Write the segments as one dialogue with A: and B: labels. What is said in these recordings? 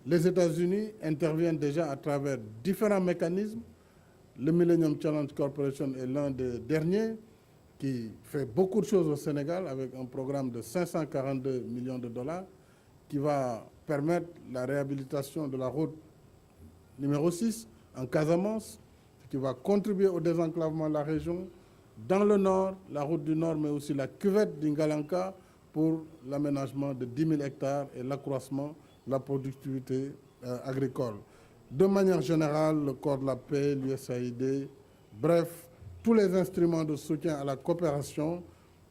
A: Les États-Unis interviennent déjà à travers différents mécanismes. Le Millennium Challenge Corporation est l'un des derniers qui fait beaucoup de choses au Sénégal avec un programme de 542 millions de dollars qui va permettre la réhabilitation de la route numéro 6 en Casamance, qui va contribuer au désenclavement de la région. Dans le nord, la route du nord, mais aussi la cuvette d'Ingalanka pour l'aménagement de 10 000 hectares et l'accroissement de la productivité agricole. De manière générale, le Corps de la paix, l'USAID, bref, tous les instruments de soutien à la coopération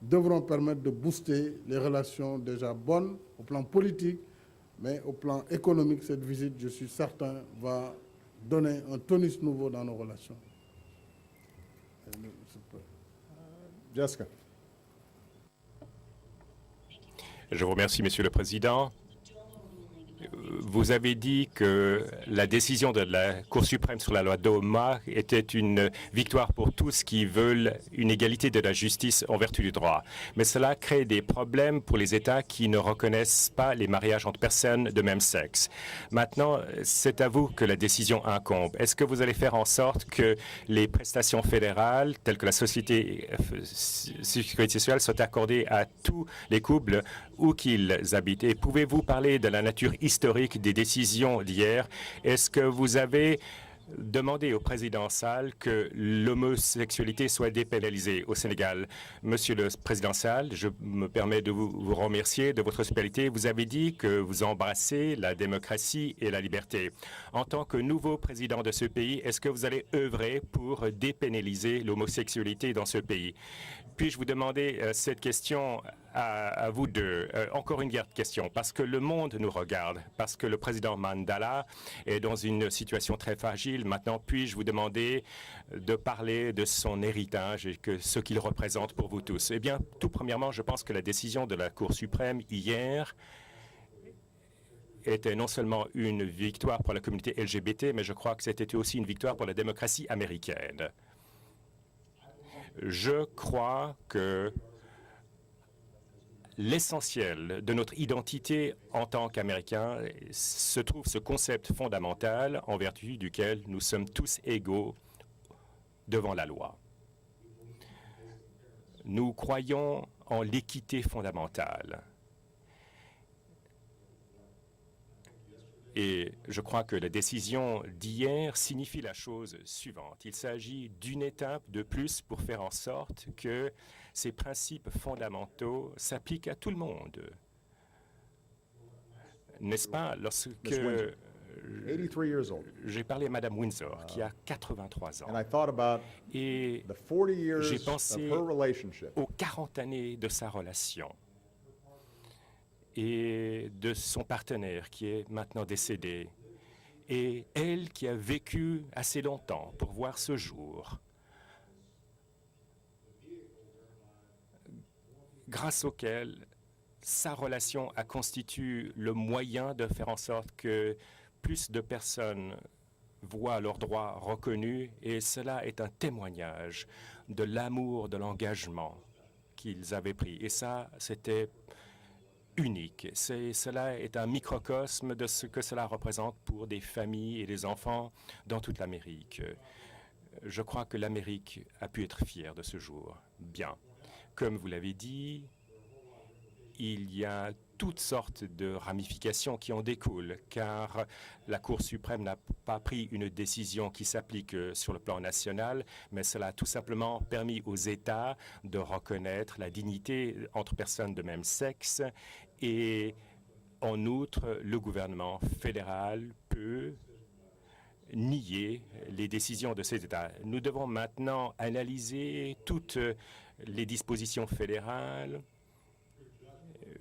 A: devront permettre de booster les relations déjà bonnes au plan politique, mais au plan économique, cette visite, je suis certain, va donner un tonus nouveau dans nos relations.
B: Jessica.
C: Je vous remercie, Monsieur le Président. Vous avez dit que la décision de la Cour suprême sur la loi Doha était une victoire pour tous qui veulent une égalité de la justice en vertu du droit. Mais cela crée des problèmes pour les États qui ne reconnaissent pas les mariages entre personnes de même sexe. Maintenant, c'est à vous que la décision incombe. Est-ce que vous allez faire en sorte que les prestations fédérales, telles que la sécurité sociale, soient accordées à tous les couples où qu'ils habitent? Et pouvez-vous parler de la nature historique des décisions d'hier? Est-ce que vous avez demandé au président Sall que l'homosexualité soit dépénalisée au Sénégal? Monsieur le président Sall, je me permets de vous remercier de votre hospitalité. Vous avez dit que vous embrassez la démocratie et la liberté. En tant que nouveau président de ce pays, est-ce que vous allez œuvrer pour dépénaliser l'homosexualité dans ce pays? Puis-je vous demander cette question à vous deux? Encore une question, parce que le monde nous regarde, parce que le président Mandela est dans une situation très fragile. Maintenant, puis-je vous demander de parler de son héritage et ce qu'il représente pour vous tous? Eh bien, tout premièrement, je pense que la décision de la Cour suprême hier était non seulement une victoire pour la communauté LGBT, mais je crois que c'était aussi une victoire pour la démocratie américaine. Je crois que l'essentiel de notre identité en tant qu'Américains se trouve ce concept fondamental en vertu duquel nous sommes tous égaux devant la loi. Nous croyons en l'équité fondamentale. Et je crois que la décision d'hier signifie la chose suivante. Il s'agit d'une étape de plus pour faire en sorte que ces principes fondamentaux s'appliquent à tout le monde. N'est-ce pas? Lorsque j'ai parlé à Mme Windsor, qui a 83 ans, et j'ai pensé aux 40 années de sa relation et de son partenaire qui est maintenant décédé, et elle qui a vécu assez longtemps pour voir ce jour, grâce auquel sa relation a constitué le moyen de faire en sorte que plus de personnes voient leurs droits reconnus, et cela est un témoignage de l'amour, de l'engagement qu'ils avaient pris. Et ça, c'était unique. Cela est un microcosme de ce que cela représente pour des familles et des enfants dans toute l'Amérique. Je crois que l'Amérique a pu être fière de ce jour. Bien. Comme vous l'avez dit, il y a toutes sortes de ramifications qui en découlent, car la Cour suprême n'a pas pris une décision qui s'applique sur le plan national, mais cela a tout simplement permis aux États de reconnaître la dignité entre personnes de même sexe, et en outre, le gouvernement fédéral peut nier les décisions de ces États. Nous devons maintenant analyser toutes les dispositions fédérales.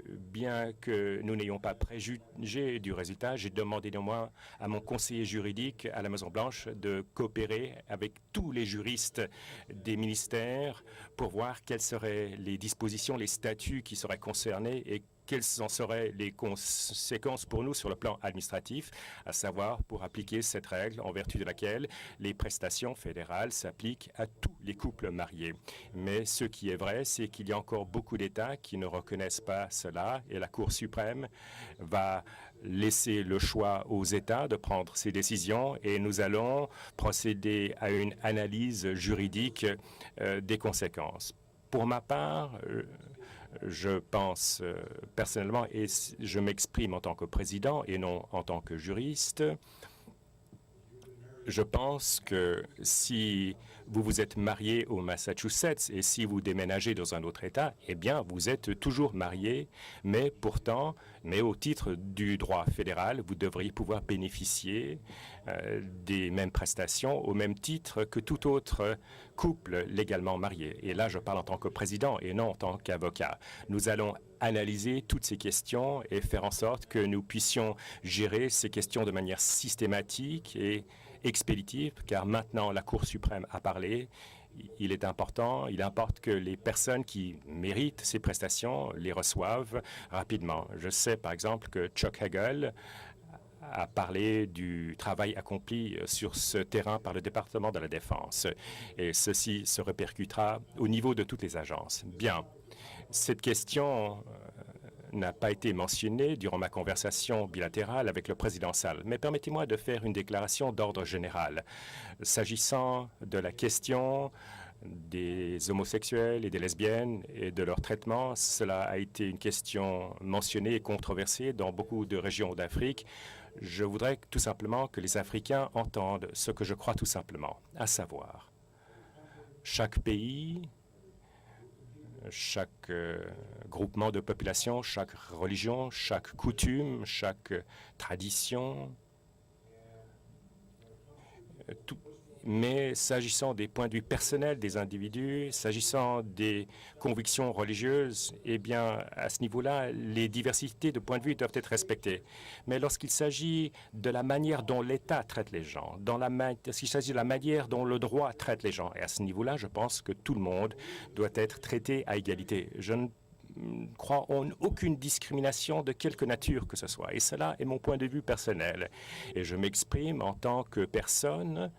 C: Bien que nous n'ayons pas préjugé du résultat, j'ai demandé néanmoins à mon conseiller juridique à la Maison-Blanche de coopérer avec tous les juristes des ministères pour voir quelles seraient les dispositions, les statuts qui seraient concernés et quelles en seraient les conséquences pour nous sur le plan administratif, à savoir pour appliquer cette règle en vertu de laquelle les prestations fédérales s'appliquent à tous les couples mariés. Mais ce qui est vrai, c'est qu'il y a encore beaucoup d'États qui ne reconnaissent pas cela, et la Cour suprême va laisser le choix aux États de prendre ces décisions et nous allons procéder à une analyse juridique des conséquences. Pour ma part, je pense personnellement, et je m'exprime en tant que président et non en tant que juriste, je pense que si vous vous êtes marié au Massachusetts et si vous déménagez dans un autre État, eh bien, vous êtes toujours marié, mais au titre du droit fédéral, vous devriez pouvoir bénéficier des mêmes prestations au même titre que tout autre couple légalement marié. Et là, je parle en tant que président et non en tant qu'avocat. Nous allons analyser toutes ces questions et faire en sorte que nous puissions gérer ces questions de manière systématique et expéditive, car maintenant la Cour suprême a parlé. Il importe que les personnes qui méritent ces prestations les reçoivent rapidement. Je sais par exemple que Chuck Hagel a parlé du travail accompli sur ce terrain par le département de la Défense. Et ceci se répercutera au niveau de toutes les agences. Bien, cette question n'a pas été mentionné durant ma conversation bilatérale avec le président Sall. Mais permettez-moi de faire une déclaration d'ordre général. S'agissant de la question des homosexuels et des lesbiennes et de leur traitement, cela a été une question mentionnée et controversée dans beaucoup de régions d'Afrique. Je voudrais tout simplement que les Africains entendent ce que je crois tout simplement, à savoir, chaque pays, chaque groupement de population, chaque religion, chaque coutume, chaque tradition. Mais s'agissant des points de vue personnels des individus, s'agissant des convictions religieuses, eh bien, à ce niveau-là, les diversités de points de vue doivent être respectées. Mais lorsqu'il s'agit de la manière dont l'État traite les gens, lorsqu'il s'agit de la manière dont le droit traite les gens, et à ce niveau-là, je pense que tout le monde doit être traité à égalité. Je ne crois en aucune discrimination de quelque nature que ce soit. Et cela est mon point de vue personnel. Et je m'exprime en tant que personne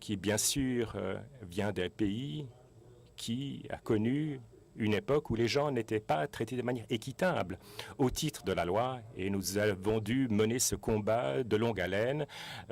C: qui, bien sûr, vient d'un pays qui a connu une époque où les gens n'étaient pas traités de manière équitable au titre de la loi, et nous avons dû mener ce combat de longue haleine,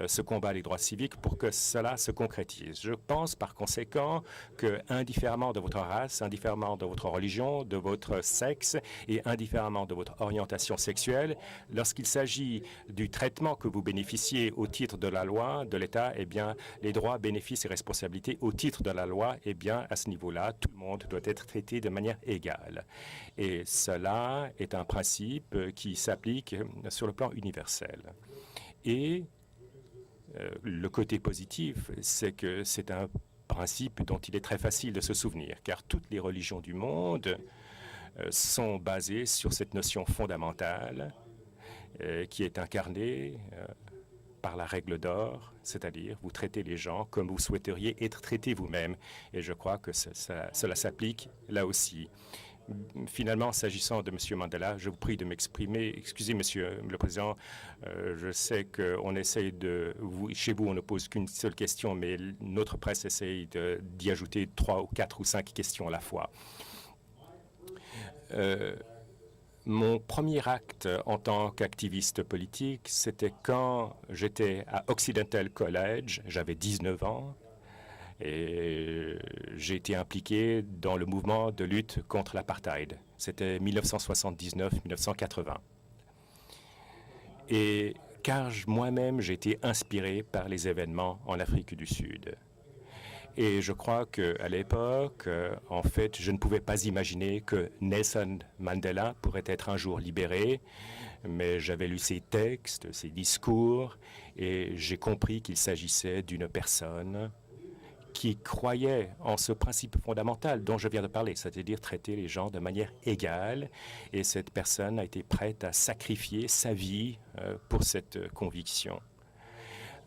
C: ce combat des droits civiques, pour que cela se concrétise. Je pense par conséquent que, indifféremment de votre race, indifféremment de votre religion, de votre sexe et indifféremment de votre orientation sexuelle, lorsqu'il s'agit du traitement que vous bénéficiez au titre de la loi de l'État, eh bien, les droits, bénéfices et responsabilités au titre de la loi, eh bien, à ce niveau-là, tout le monde doit être traité de manière égale. Et cela est un principe qui s'applique sur le plan universel. Et le côté positif, c'est que c'est un principe dont il est très facile de se souvenir, car toutes les religions du monde sont basées sur cette notion fondamentale qui est incarnée par la règle d'or, c'est-à-dire vous traitez les gens comme vous souhaiteriez être traités vous-même. Et je crois que cela s'applique là aussi. Finalement, s'agissant de M. Mandela, je vous prie de m'exprimer. Excusez, Monsieur le Président, je sais qu'on essaye de... chez vous, on ne pose qu'une seule question, mais notre presse essaye d'y ajouter 3 ou 4 ou 5 questions à la fois. Mon premier acte en tant qu'activiste politique, c'était quand j'étais à Occidental College, j'avais 19 ans, et j'ai été impliqué dans le mouvement de lutte contre l'apartheid. C'était 1979-1980. Et car moi-même, j'ai été inspiré par les événements en Afrique du Sud. Et je crois qu'à l'époque, en fait, je ne pouvais pas imaginer que Nelson Mandela pourrait être un jour libéré, mais j'avais lu ses textes, ses discours, et j'ai compris qu'il s'agissait d'une personne qui croyait en ce principe fondamental dont je viens de parler, c'est-à-dire traiter les gens de manière égale. Et cette personne a été prête à sacrifier sa vie pour cette conviction.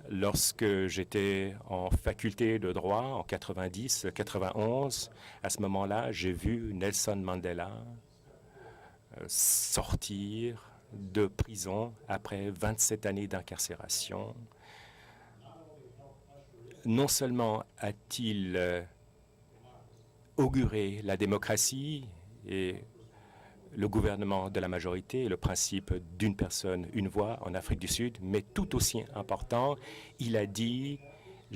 C: Lorsque j'étais en faculté de droit en 90-91, à ce moment-là, j'ai vu Nelson Mandela sortir de prison après 27 années d'incarcération. Non seulement a-t-il auguré la démocratie et le gouvernement de la majorité et le principe d'une personne, une voix en Afrique du Sud, mais tout aussi important, il a dit «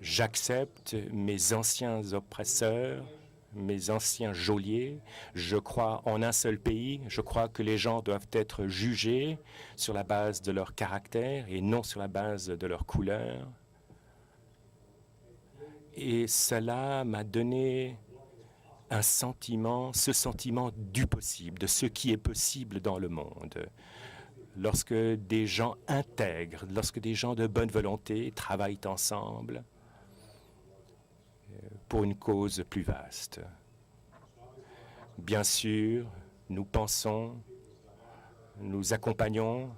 C: J'accepte mes anciens oppresseurs, mes anciens geôliers, je crois en un seul pays, je crois que les gens doivent être jugés sur la base de leur caractère et non sur la base de leur couleur. » Et cela m'a donné un sentiment, ce sentiment du possible, de ce qui est possible dans le monde. Lorsque des gens intègres, lorsque des gens de bonne volonté travaillent ensemble pour une cause plus vaste. Bien sûr, nous pensons, nous accompagnons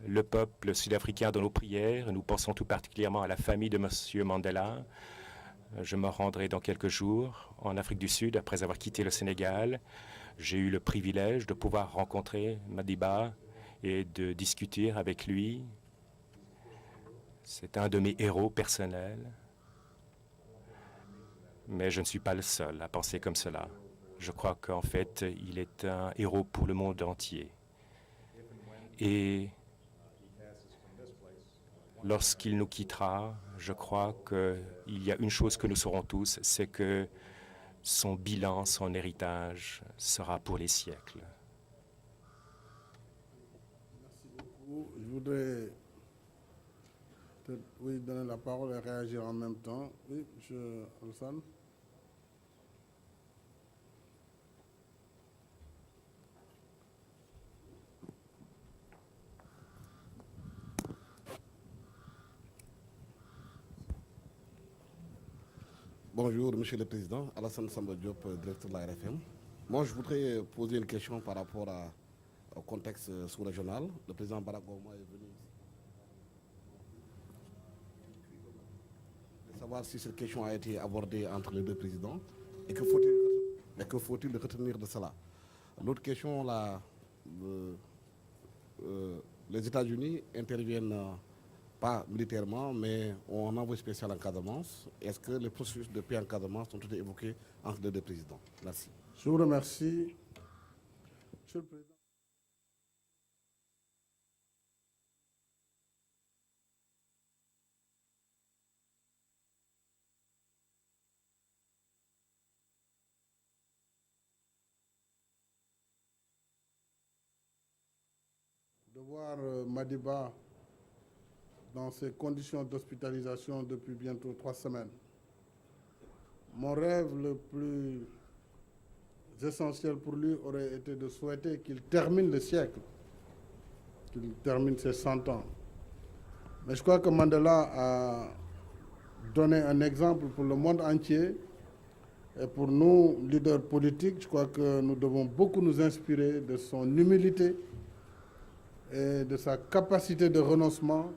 C: le peuple sud-africain dans nos prières. Nous pensons tout particulièrement à la famille de M. Mandela. Je me rendrai dans quelques jours en Afrique du Sud après avoir quitté le Sénégal. J'ai eu le privilège de pouvoir rencontrer Madiba et de discuter avec lui. C'est un de mes héros personnels. Mais je ne suis pas le seul à penser comme cela. Je crois qu'en fait, il est un héros pour le monde entier. Et lorsqu'il nous quittera, je crois qu'il y a une chose que nous saurons tous, c'est que son bilan, son héritage sera pour les siècles.
A: Merci beaucoup. Je voudrais peut-être donner la parole et réagir en même temps. Oui, M. Alassane.
D: Bonjour, Monsieur le Président. Alassane Samba Diop, directeur de la RFM. Moi, je voudrais poser une question par rapport au contexte sous-régional. Le président Barack Obama est venu ici. Savoir si cette question a été abordée entre les deux présidents et que faut-il retenir de cela. L'autre question, les États-Unis interviennent pas militairement, mais on envoie spécial en Casamance. Est-ce que les processus de paix en Casamance ont été évoqués entre les deux présidents? Merci.
A: Je vous remercie. Monsieur le Président. De voir Madiba dans ces conditions d'hospitalisation depuis bientôt 3 semaines. Mon rêve le plus essentiel pour lui aurait été de souhaiter qu'il termine le siècle, qu'il termine ses 100 ans. Mais je crois que Mandela a donné un exemple pour le monde entier. Et pour nous, leaders politiques, je crois que nous devons beaucoup nous inspirer de son humilité et de sa capacité de renoncement,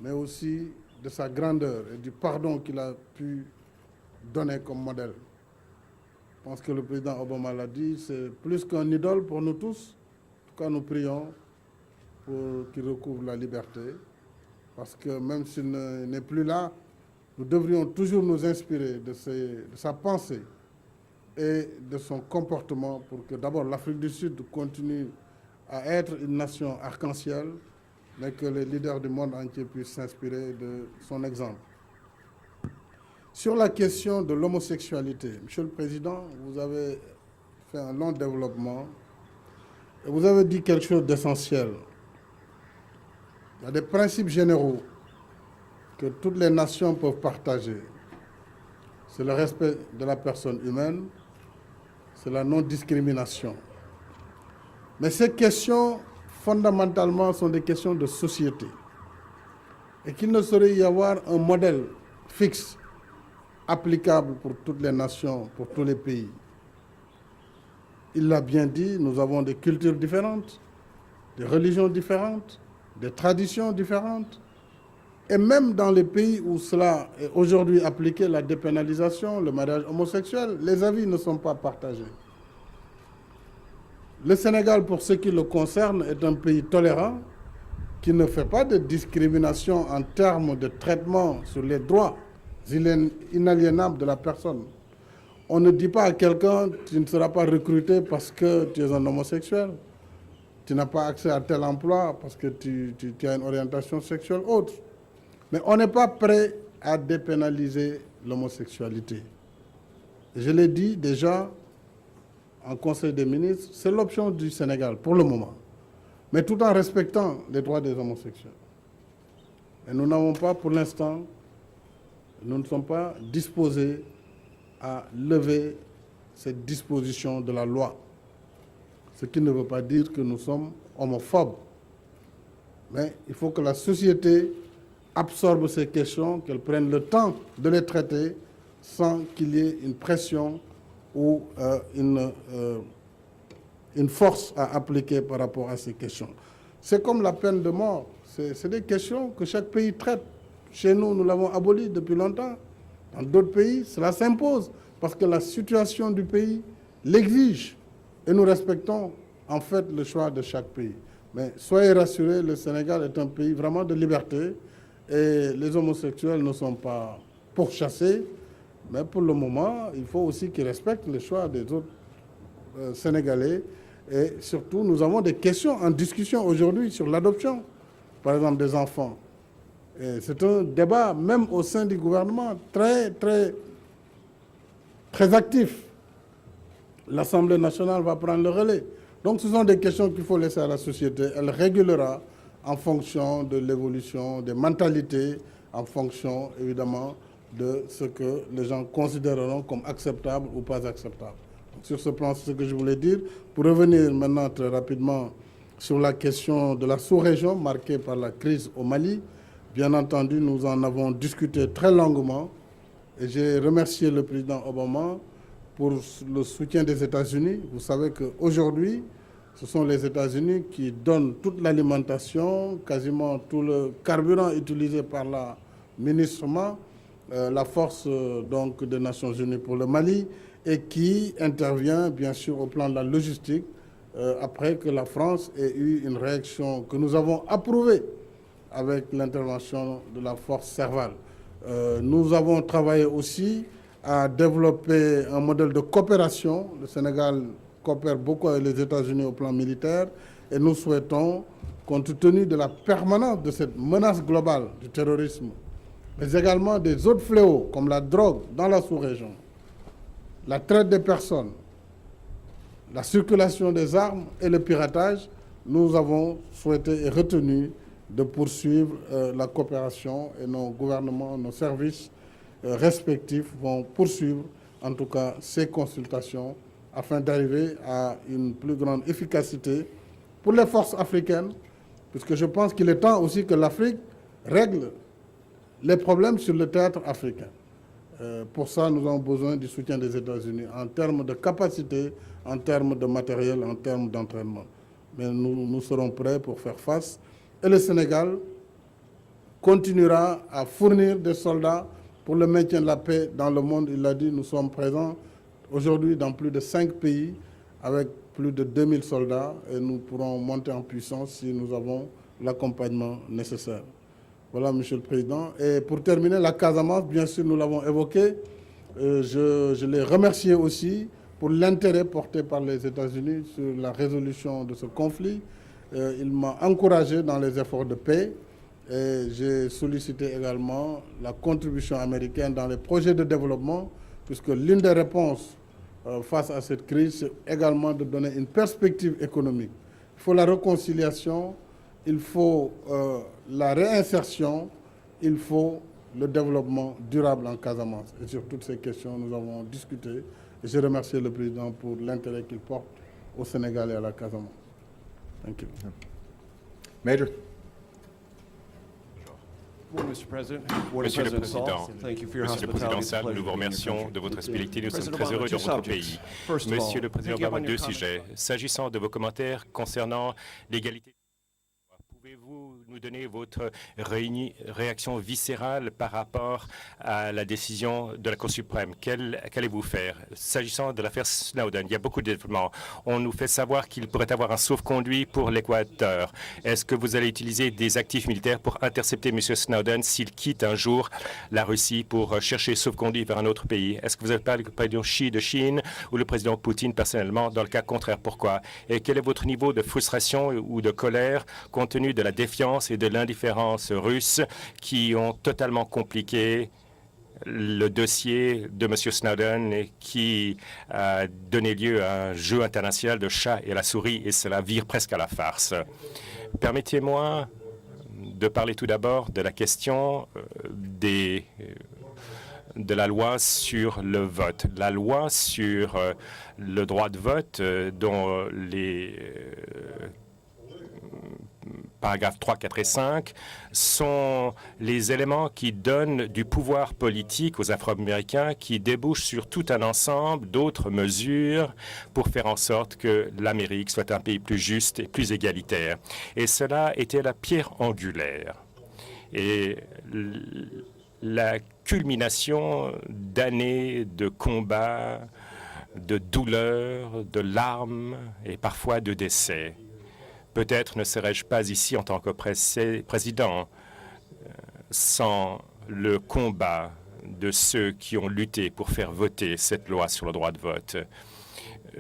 A: mais aussi de sa grandeur et du pardon qu'il a pu donner comme modèle. Je pense que le président Obama l'a dit, c'est plus qu'un idole pour nous tous. En tout cas, nous prions pour qu'il recouvre la liberté, parce que même s'il n'est plus là, nous devrions toujours nous inspirer de sa pensée et de son comportement pour que d'abord l'Afrique du Sud continue à être une nation arc-en-ciel, mais que les leaders du monde entier puissent s'inspirer de son exemple. Sur la question de l'homosexualité, Monsieur le Président, vous avez fait un long développement et vous avez dit quelque chose d'essentiel. Il y a des principes généraux que toutes les nations peuvent partager. C'est le respect de la personne humaine, c'est la non-discrimination. Mais ces questions, fondamentalement, sont des questions de société. Et qu'il ne saurait y avoir un modèle fixe, applicable pour toutes les nations, pour tous les pays. Il l'a bien dit, nous avons des cultures différentes, des religions différentes, des traditions différentes. Et même dans les pays où cela est aujourd'hui appliqué, la dépénalisation, le mariage homosexuel, les avis ne sont pas partagés. Le Sénégal, pour ce qui le concerne, est un pays tolérant qui ne fait pas de discrimination en termes de traitement sur les droits inaliénables de la personne. On ne dit pas à quelqu'un tu ne seras pas recruté parce que tu es un homosexuel. Tu n'as pas accès à tel emploi parce que tu as une orientation sexuelle autre. Mais on n'est pas prêt à dépénaliser l'homosexualité. Je l'ai dit déjà en Conseil des ministres, c'est l'option du Sénégal pour le moment, mais tout en respectant les droits des homosexuels. Et nous n'avons pas, pour l'instant, nous ne sommes pas disposés à lever cette disposition de la loi. Ce qui ne veut pas dire que nous sommes homophobes. Mais il faut que la société absorbe ces questions, qu'elle prenne le temps de les traiter sans qu'il y ait une pression ou une force à appliquer par rapport à ces questions. C'est comme la peine de mort. C'est des questions que chaque pays traite. Chez nous, nous l'avons abolie depuis longtemps. Dans d'autres pays, cela s'impose parce que la situation du pays l'exige. Et nous respectons en fait le choix de chaque pays. Mais soyez rassurés, le Sénégal est un pays vraiment de liberté et les homosexuels ne sont pas pourchassés. Mais pour le moment, il faut aussi qu'ils respectent le choix des autres Sénégalais. Et surtout, nous avons des questions en discussion aujourd'hui sur l'adoption, par exemple, des enfants. C'est un débat, même au sein du gouvernement, très actif. L'Assemblée nationale va prendre le relais. Donc, ce sont des questions qu'il faut laisser à la société. Elle régulera en fonction de l'évolution des mentalités, en fonction, évidemment, de ce que les gens considéreront comme acceptable ou pas acceptable. Donc, sur ce plan, c'est ce que je voulais dire. Pour revenir maintenant très rapidement sur la question de la sous-région marquée par la crise au Mali, bien entendu, nous en avons discuté très longuement et j'ai remercié le président Obama pour le soutien des États-Unis. Vous savez qu'aujourd'hui, ce sont les États-Unis qui donnent toute l'alimentation, quasiment tout le carburant utilisé par la ministrement, la force donc des Nations Unies pour le Mali, et qui intervient bien sûr au plan de la logistique après que la France ait eu une réaction que nous avons approuvée avec l'intervention de la force Serval. Nous avons travaillé aussi à développer un modèle de coopération. Le Sénégal coopère beaucoup avec les États-Unis au plan militaire et nous souhaitons, compte tenu de la permanence de cette menace globale du terrorisme, mais également des autres fléaux comme la drogue dans la sous-région, la traite des personnes, la circulation des armes et le piratage, nous avons souhaité et retenu de poursuivre la coopération et nos gouvernements, nos services respectifs vont poursuivre en tout cas ces consultations afin d'arriver à une plus grande efficacité pour les forces africaines, puisque je pense qu'il est temps aussi que l'Afrique règle les problèmes sur le théâtre africain. Pour ça, nous avons besoin du soutien des États-Unis en termes de capacité, en termes de matériel, en termes d'entraînement. Mais nous serons prêts pour faire face. Et le Sénégal continuera à fournir des soldats pour le maintien de la paix dans le monde. Il l'a dit, nous sommes présents aujourd'hui dans plus de 5 pays avec plus de 2000 soldats et nous pourrons monter en puissance si nous avons l'accompagnement nécessaire. Voilà, Monsieur le Président. Et pour terminer, la Casamance, bien sûr, nous l'avons évoqué. Je l'ai remercié aussi pour l'intérêt porté par les États-Unis sur la résolution de ce conflit. Il m'a encouragé dans les efforts de paix. Et j'ai sollicité également la contribution américaine dans les projets de développement, puisque l'une des réponses face à cette crise, c'est également de donner une perspective économique. Il faut la réconciliation, il faut la réinsertion, il faut le développement durable en Casamance. Et sur toutes ces questions, nous avons discuté. Et je remercie le président pour l'intérêt qu'il porte au Sénégal et à la Casamance. Thank you.
B: Major.
C: Monsieur le Président, Monsieur le Président Sall, nous vous remercions de votre hospitalité. Nous sommes très heureux dans votre pays. Monsieur le Président Obama, 2 sujets. S'agissant de vos commentaires concernant l'égalité, Pouvez-vous nous donner votre réaction viscérale par rapport à la décision de la Cour suprême? Qu'allez-vous faire? S'agissant de l'affaire Snowden, il y a beaucoup de développements. On nous fait savoir qu'il pourrait avoir un sauf-conduit pour l'Équateur. Est-ce que vous allez utiliser des actifs militaires pour intercepter M. Snowden s'il quitte un jour la Russie pour chercher sauf-conduit vers un autre pays? Est-ce que vous avez parlé avec le président Xi de Chine ou le président Poutine personnellement? Dans le cas contraire, pourquoi? Et quel est votre niveau de frustration ou de colère compte tenu de la défiance et de l'indifférence russes qui ont totalement compliqué le dossier de M. Snowden et qui a donné lieu à un jeu international de chat et la souris, et cela vire presque à la farce. Permettez-moi de parler tout d'abord de la question de la loi sur le vote. La loi sur le droit de vote dont les paragraphes 3, 4 et 5 sont les éléments qui donnent du pouvoir politique aux Afro-Américains qui débouchent sur tout un ensemble d'autres mesures pour faire en sorte que l'Amérique soit un pays plus juste et plus égalitaire. Et cela était la pierre angulaire. Et la culmination d'années de combats, de douleurs, de larmes et parfois de décès. Peut-être ne serais-je pas ici en tant que président sans le combat de ceux qui ont lutté pour faire voter cette loi sur le droit de vote.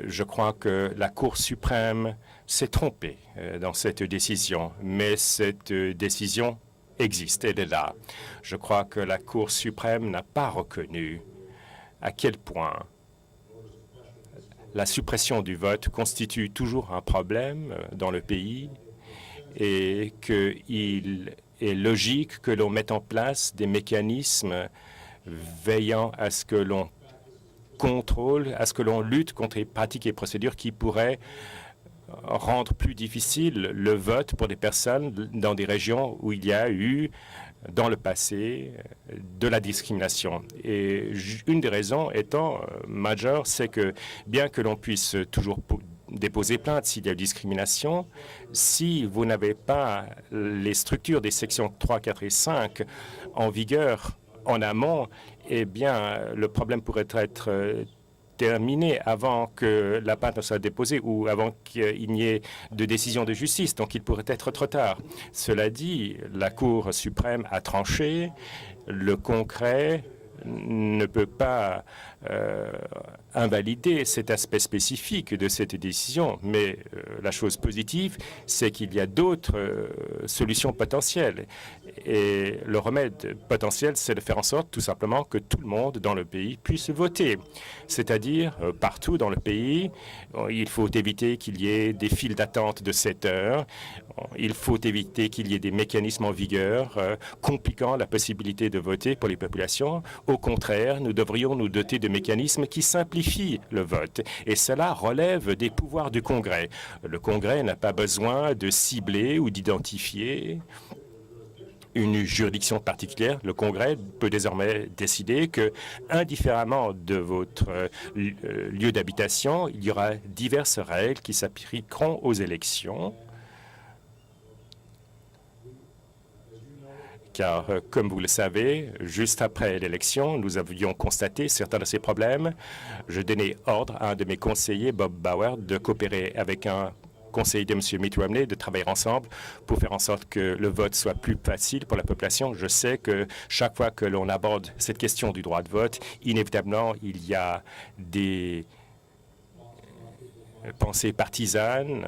C: Je crois que la Cour suprême s'est trompée dans cette décision, mais cette décision existe, elle est là. Je crois que la Cour suprême n'a pas reconnu à quel point la suppression du vote constitue toujours un problème dans le pays et qu'il est logique que l'on mette en place des mécanismes veillant à ce que l'on contrôle, à ce que l'on lutte contre les pratiques et procédures qui pourraient rendre plus difficile le vote pour des personnes dans des régions où il y a eu dans le passé de la discrimination. Et une des raisons étant majeure, c'est que bien que l'on puisse toujours déposer plainte s'il y a discrimination, si vous n'avez pas les structures des sections 3, 4 et 5 en vigueur en amont, eh bien, le problème pourrait être terminé avant que la plainte ne soit déposée ou avant qu'il n'y ait de décision de justice. Donc, il pourrait être trop tard. Cela dit, la Cour suprême a tranché. Le Congrès ne peut pas invalider cet aspect spécifique de cette décision. Mais la chose positive, c'est qu'il y a d'autres solutions potentielles. Et le remède potentiel, c'est de faire en sorte tout simplement que tout le monde dans le pays puisse voter. C'est-à-dire, partout dans le pays, il faut éviter qu'il y ait des files d'attente de 7 heures. Il faut éviter qu'il y ait des mécanismes en vigueur compliquant la possibilité de voter pour les populations. Au contraire, nous devrions nous doter de mécanismes qui simplifient le vote. Et cela relève des pouvoirs du Congrès. Le Congrès n'a pas besoin de cibler ou d'identifier une juridiction particulière. Le Congrès peut désormais décider que, indifféremment de votre lieu d'habitation, il y aura diverses règles qui s'appliqueront aux élections. Car, comme vous le savez, juste après l'élection, nous avions constaté certains de ces problèmes. Je donnais ordre à un de mes conseillers, Bob Bauer, de coopérer avec un conseiller de M. Mitt Romney, de travailler ensemble pour faire en sorte que le vote soit plus facile pour la population. Je sais que chaque fois que l'on aborde cette question du droit de vote, inévitablement, il y a des pensées partisanes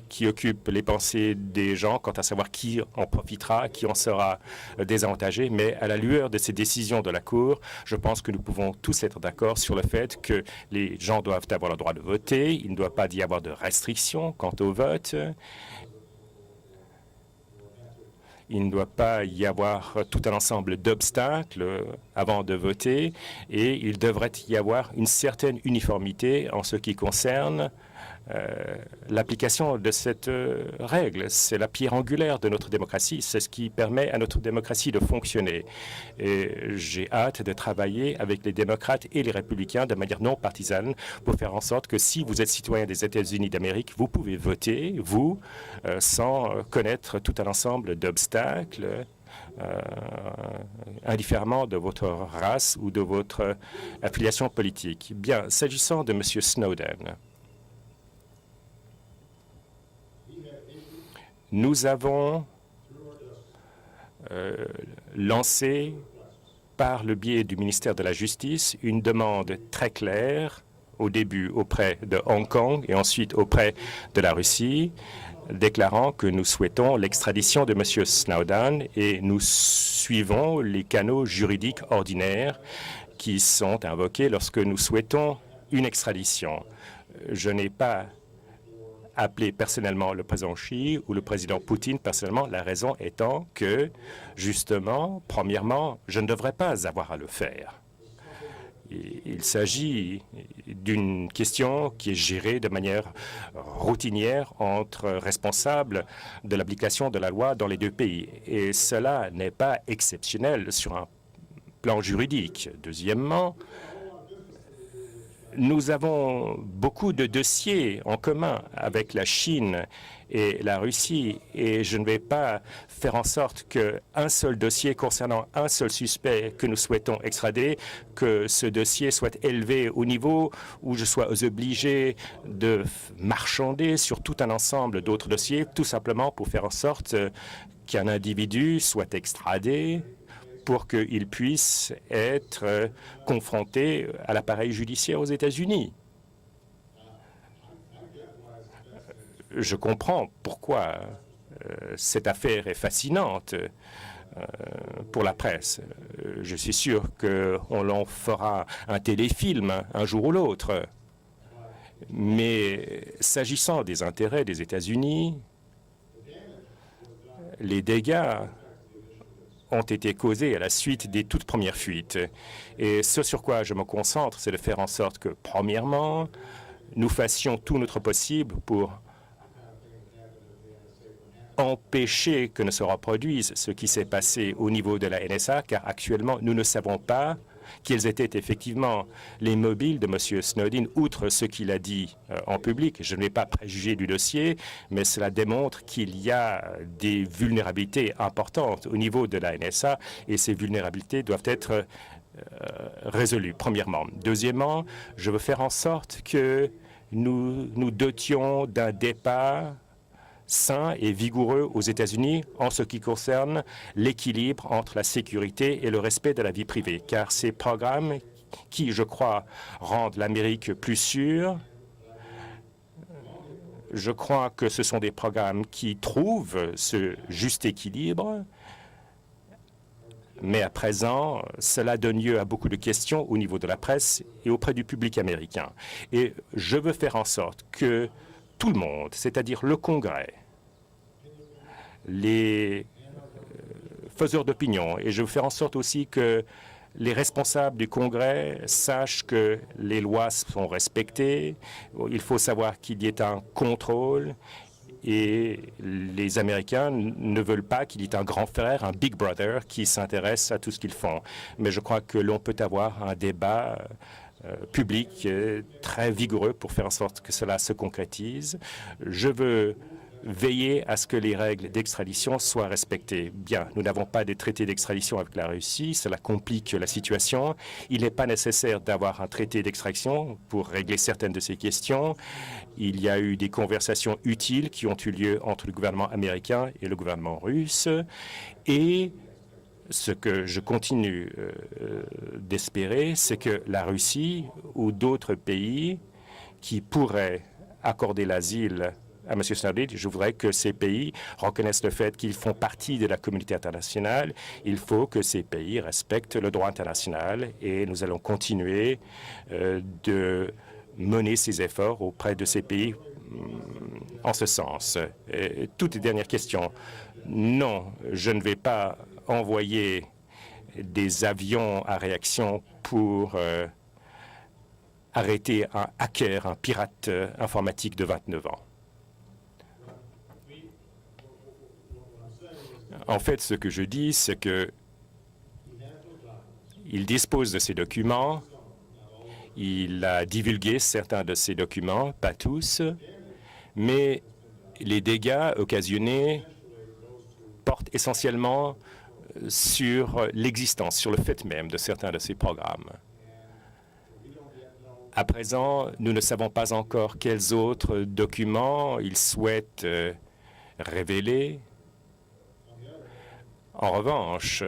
C: qui occupent les pensées des gens quant à savoir qui en profitera, qui en sera désavantagé. Mais à la lueur de ces décisions de la Cour, je pense que nous pouvons tous être d'accord sur le fait que les gens doivent avoir le droit de voter. Il ne doit pas y avoir de restrictions quant au vote. Il ne doit pas y avoir tout un ensemble d'obstacles avant de voter et il devrait y avoir une certaine uniformité en ce qui concerne l'application de cette règle. C'est la pierre angulaire de notre démocratie. C'est ce qui permet à notre démocratie de fonctionner. Et j'ai hâte de travailler avec les démocrates et les républicains de manière non partisane pour faire en sorte que si vous êtes citoyen des États-Unis d'Amérique, vous pouvez voter, vous, sans connaître tout un ensemble d'obstacles, indifféremment de votre race ou de votre affiliation politique. Bien, s'agissant de M. Snowden, nous avons lancé, par le biais du ministère de la Justice, une demande très claire, au début auprès de Hong Kong et ensuite auprès de la Russie, déclarant que nous souhaitons l'extradition de M. Snowden et nous suivons les canaux juridiques ordinaires qui sont invoqués lorsque nous souhaitons une extradition. Je n'ai pas appelé personnellement le président Xi ou le président Poutine personnellement, la raison étant que, justement, premièrement, je ne devrais pas avoir à le faire. Il s'agit d'une question qui est gérée de manière routinière entre responsables de l'application de la loi dans les deux pays. Et cela n'est pas exceptionnel sur un plan juridique. Deuxièmement, nous avons beaucoup de dossiers en commun avec la Chine et la Russie et je ne vais pas faire en sorte qu'un seul dossier concernant un seul suspect que nous souhaitons extrader, que ce dossier soit élevé au niveau où je sois obligé de marchander sur tout un ensemble d'autres dossiers, tout simplement pour faire en sorte qu'un individu soit extradé pour qu'il puisse être confronté à l'appareil judiciaire aux États-Unis. Je comprends pourquoi cette affaire est fascinante pour la presse. Je suis sûr qu'on en fera un téléfilm un jour ou l'autre. Mais s'agissant des intérêts des États-Unis, les dégâts ont été causés à la suite des toutes premières fuites. Et ce sur quoi je me concentre, c'est de faire en sorte que, premièrement, nous fassions tout notre possible pour empêcher que ne se reproduise ce qui s'est passé au niveau de la NSA, car actuellement, nous ne savons pas quels étaient effectivement les mobiles de M. Snowden, outre ce qu'il a dit en public. Je ne vais pas préjuger du dossier, mais cela démontre qu'il y a des vulnérabilités importantes au niveau de la NSA et ces vulnérabilités doivent être résolues, premièrement. Deuxièmement, je veux faire en sorte que nous nous dotions d'un débat sain et vigoureux aux États-Unis en ce qui concerne l'équilibre entre la sécurité et le respect de la vie privée, car ces programmes qui, je crois, rendent l'Amérique plus sûre, je crois que ce sont des programmes qui trouvent ce juste équilibre, mais à présent, cela donne lieu à beaucoup de questions au niveau de la presse et auprès du public américain. Et je veux faire en sorte que tout le monde, c'est-à-dire le Congrès, les faiseurs d'opinion, et je veux faire en sorte aussi que les responsables du Congrès sachent que les lois sont respectées. Il faut savoir qu'il y ait un contrôle et les Américains ne veulent pas qu'il y ait un grand frère, un Big Brother, qui s'intéresse à tout ce qu'ils font. Mais je crois que l'on peut avoir un débat public très vigoureux pour faire en sorte que cela se concrétise. Je veux veiller à ce que les règles d'extradition soient respectées. Bien, nous n'avons pas de traité d'extradition avec la Russie, cela complique la situation. Il n'est pas nécessaire d'avoir un traité d'extradition pour régler certaines de ces questions. Il y a eu des conversations utiles qui ont eu lieu entre le gouvernement américain et le gouvernement russe. Et ce que je continue d'espérer, c'est que la Russie ou d'autres pays qui pourraient accorder l'asile à M. Snowden, je voudrais que ces pays reconnaissent le fait qu'ils font partie de la communauté internationale. Il faut que ces pays respectent le droit international et nous allons continuer de mener ces efforts auprès de ces pays en ce sens. Et toute dernière question. Non, je ne vais pas envoyer des avions à réaction pour arrêté un hacker, un pirate informatique de 29 ans. En fait, ce que je dis, c'est que il dispose de ces documents, il a divulgué certains de ces documents, pas tous, mais les dégâts occasionnés portent essentiellement sur l'existence, sur le fait même de certains de ces programmes. À présent, nous ne savons pas encore quels autres documents il souhaite révéler. En revanche,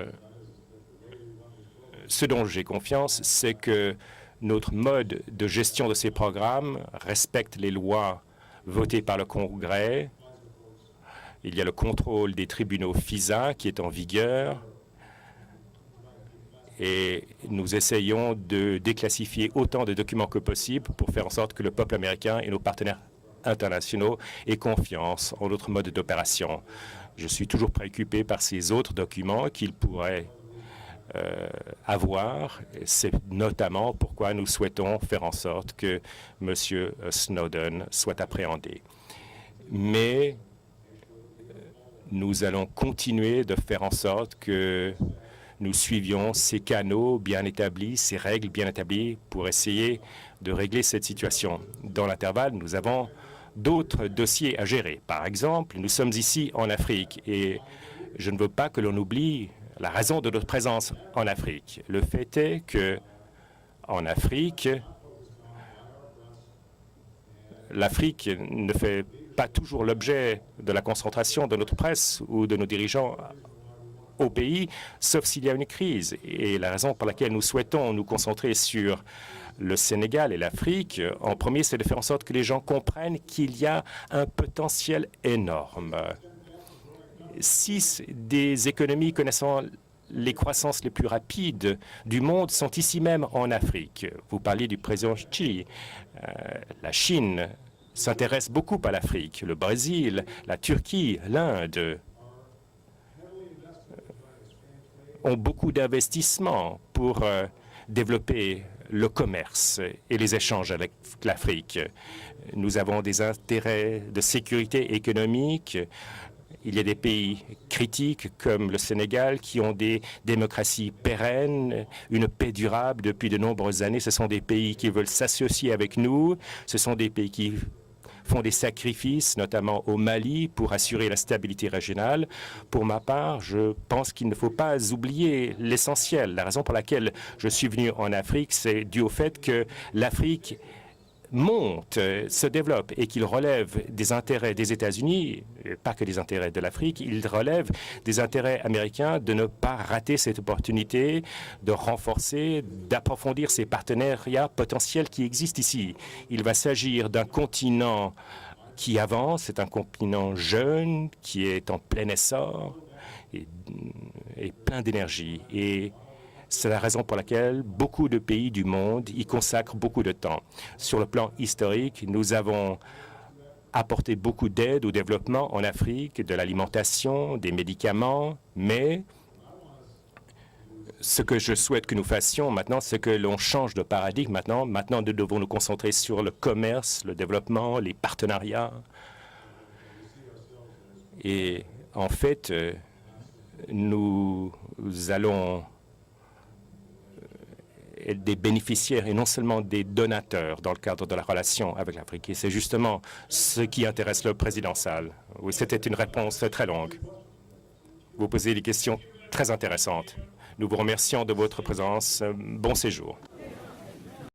C: ce dont j'ai confiance, c'est que notre mode de gestion de ces programmes respecte les lois votées par le Congrès. Il y a le contrôle des tribunaux FISA qui est en vigueur et nous essayons de déclassifier autant de documents que possible pour faire en sorte que le peuple américain et nos partenaires internationaux aient confiance en notre mode d'opération. Je suis toujours préoccupé par ces autres documents qu'ils pourraient avoir. C'est notamment pourquoi nous souhaitons faire en sorte que M. Snowden soit appréhendé. Mais nous allons continuer de faire en sorte que nous suivions ces canaux bien établis, ces règles bien établies pour essayer de régler cette situation. Dans l'intervalle, nous avons d'autres dossiers à gérer. Par exemple, nous sommes ici en Afrique et je ne veux pas que l'on oublie la raison de notre présence en Afrique. Le fait est que en Afrique, l'Afrique ne fait pas toujours l'objet de la concentration de notre presse ou de nos dirigeants au pays, sauf s'il y a une crise. Et la raison pour laquelle nous souhaitons nous concentrer sur le Sénégal et l'Afrique, en premier, c'est de faire en sorte que les gens comprennent qu'il y a un potentiel énorme. 6 des économies connaissant les croissances les plus rapides du monde sont ici même en Afrique. Vous parliez du président Xi. La Chine s'intéresse beaucoup à l'Afrique. Le Brésil, la Turquie, l'Inde ont beaucoup d'investissements pour développer le commerce et les échanges avec l'Afrique. Nous avons des intérêts de sécurité économique. Il y a des pays critiques comme le Sénégal qui ont des démocraties pérennes, une paix durable depuis de nombreuses années. Ce sont des pays qui veulent s'associer avec nous. Ce sont des pays qui font des sacrifices, notamment au Mali, pour assurer la stabilité régionale. Pour ma part, je pense qu'il ne faut pas oublier l'essentiel. La raison pour laquelle je suis venu en Afrique, c'est dû au fait que l'Afrique monte, se développe et qu'il relève des intérêts des États-Unis, pas que des intérêts de l'Afrique, il relève des intérêts américains de ne pas rater cette opportunité de renforcer, d'approfondir ces partenariats potentiels qui existent ici. Il va s'agir d'un continent qui avance, c'est un continent jeune qui est en plein essor et plein d'énergie. Et c'est la raison pour laquelle beaucoup de pays du monde y consacrent beaucoup de temps. Sur le plan historique, nous avons apporté beaucoup d'aide au développement en Afrique, de l'alimentation, des médicaments, mais ce que je souhaite que nous fassions maintenant, c'est que l'on change de paradigme maintenant. Maintenant, nous devons nous concentrer sur le commerce, le développement, les partenariats. Et en fait, nous allons des bénéficiaires et non seulement des donateurs dans le cadre de la relation avec l'Afrique. Et c'est justement ce qui intéresse le président Sall. Oui, c'était une réponse très longue. Vous posez des questions très intéressantes. Nous vous remercions de votre présence. Bon séjour.